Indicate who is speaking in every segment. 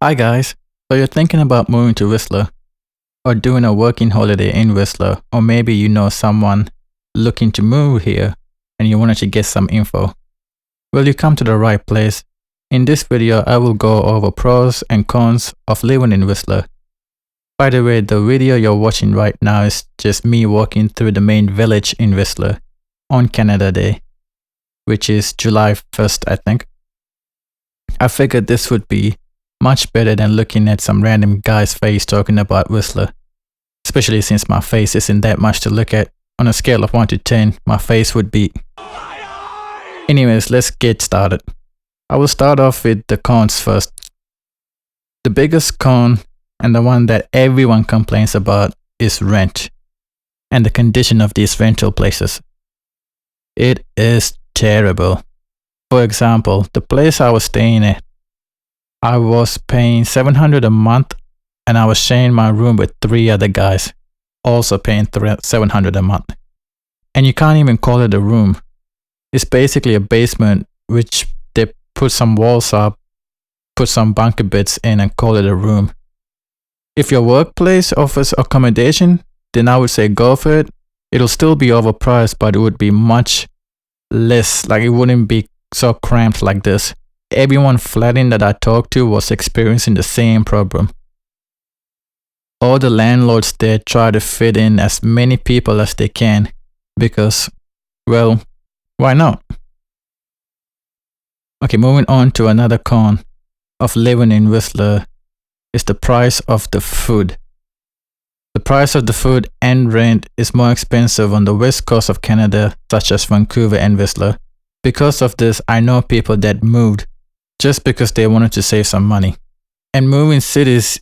Speaker 1: Hi guys, so you're thinking about moving to Whistler or doing a working holiday in Whistler, or maybe you know someone looking to move here and you wanted to get some info. Well, you come to the right place. In this video, I will go over pros and cons of living in Whistler. By the way, the video you're watching right now is just me walking through the main village in Whistler on Canada Day, which is July 1st, I think. I figured this would be much better than looking at some random guy's face talking about Whistler, especially since my face isn't that much to look at. On a scale of 1 to 10, my face would be... Anyways, let's get started. I will start off with the cons first. The biggest con, and the one that everyone complains about, is rent and the condition of these rental places. It is terrible. For example, the place I was staying at, I was paying $700 a month, and I was sharing my room with 3 other guys, also paying $700 a month. And you can't even call it a room. It's basically a basement which they put some walls up, put some bunker beds in, and call it a room. If your workplace offers accommodation, then I would say go for it. It'll still be overpriced, but it would be much less, like it wouldn't be so cramped like this. Everyone flatting that I talked to was experiencing the same problem. All the landlords there try to fit in as many people as they can because, well, why not? Okay, moving on to another con of living in Whistler is the price of the food. The price of the food and rent is more expensive on the west coast of Canada, such as Vancouver and Whistler. Because of this, I know people that moved just because they wanted to save some money. And moving cities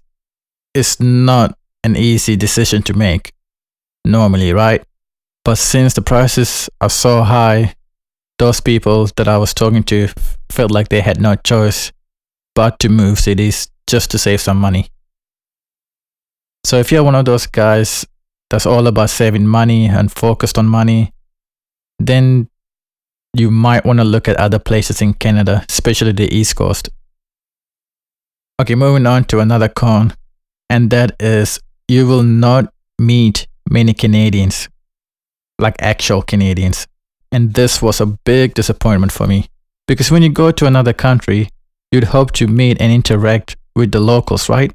Speaker 1: is not an easy decision to make normally, right? But since the prices are so high, those people that I was talking to felt like they had no choice but to move cities just to save some money. So if you're one of those guys that's all about saving money and focused on money, then you might want to look at other places in Canada, especially the East Coast. Okay, moving on to another con, and that is you will not meet many Canadians, like actual Canadians. And this was a big disappointment for me, because when you go to another country, you'd hope to meet and interact with the locals, right?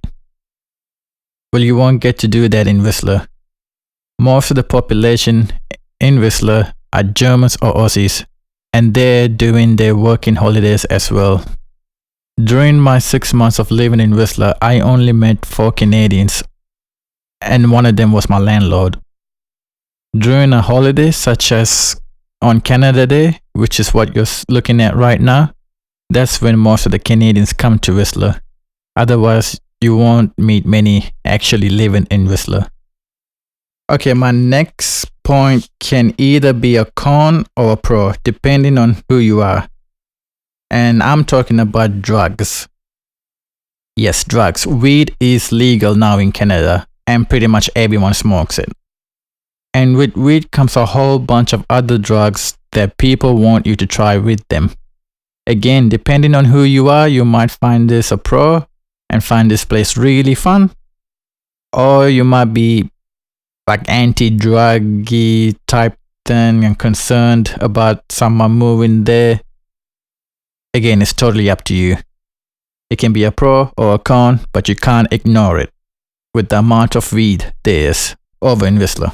Speaker 1: Well, you won't get to do that in Whistler. Most of the population in Whistler are Germans or Aussies, and they're doing their working holidays as well. During my 6 months of living in Whistler, I only met 4 Canadians, and one of them was my landlord. During a holiday such as on Canada Day, which is what you're looking at right now, that's when most of the Canadians come to Whistler. Otherwise, you won't meet many actually living in Whistler. Okay, my next point can either be a con or a pro, depending on who you are. And I'm talking about drugs. Yes, drugs. Weed is legal now in Canada, and pretty much everyone smokes it. And with weed comes a whole bunch of other drugs that people want you to try with them. Again, depending on who you are, you might find this a pro and find this place really fun. Or you might be like anti-druggy type thing and concerned about someone moving there. Again, it's totally up to you. It can be a pro or a con, but you can't ignore it with the amount of weed there is over in Whistler.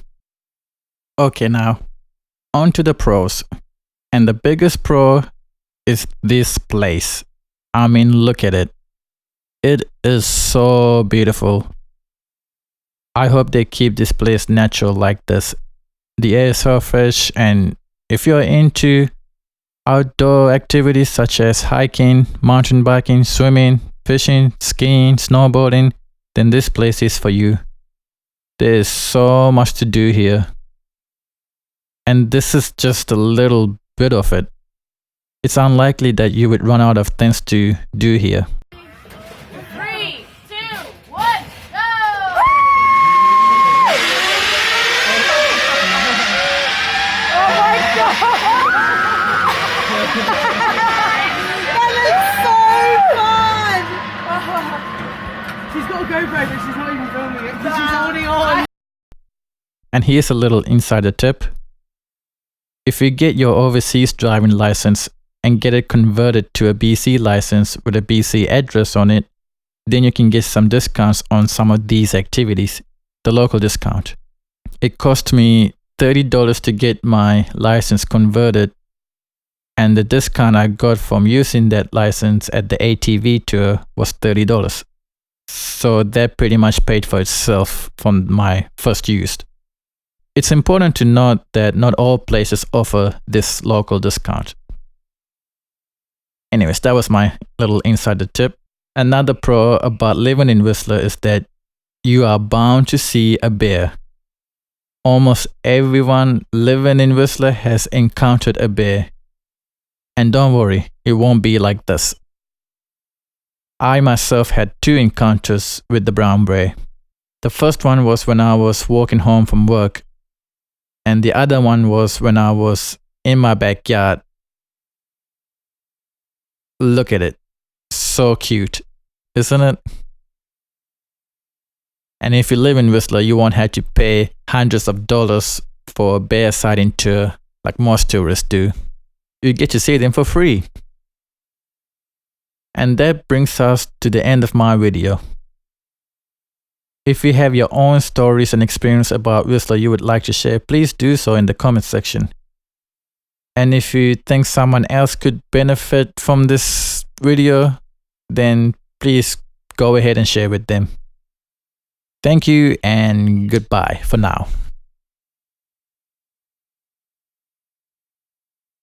Speaker 1: Okay, now on to the pros. And the biggest pro is this place. I mean, look at it. It is so beautiful. I hope they keep this place natural like this. The air is so fresh, and if you're into outdoor activities such as hiking, mountain biking, swimming, fishing, skiing, snowboarding, then this place is for you. There is so much to do here. And this is just a little bit of it. It's unlikely that you would run out of things to do here.
Speaker 2: 3, 2, 1, go! Oh my god! That is so fun!
Speaker 3: got a GoPro, but she's not even filming it because she's holding on.
Speaker 1: And here's a little insider tip. If you get your overseas driving license and get it converted to a BC license with a BC address on it, then you can get some discounts on some of these activities, the local discount. It cost me $30 to get my license converted, and the discount I got from using that license at the ATV tour was $30. So that pretty much paid for itself from my first use. It's important to note that not all places offer this local discount. Anyways, that was my little insider tip. Another pro about living in Whistler is that you are bound to see a bear. Almost everyone living in Whistler has encountered a bear. And don't worry, it won't be like this. I myself had 2 encounters with the brown bear. The first one was when I was walking home from work, and the other one was when I was in my backyard. Look at it. So cute, isn't it? And if you live in Whistler, you won't have to pay hundreds of dollars for a bear sighting tour like most tourists do. You get to see them for free. And that brings us to the end of my video. If you have your own stories and experience about Whistler you would like to share, please do so in the comment section. And if you think someone else could benefit from this video, then please go ahead and share with them. Thank you and goodbye for now.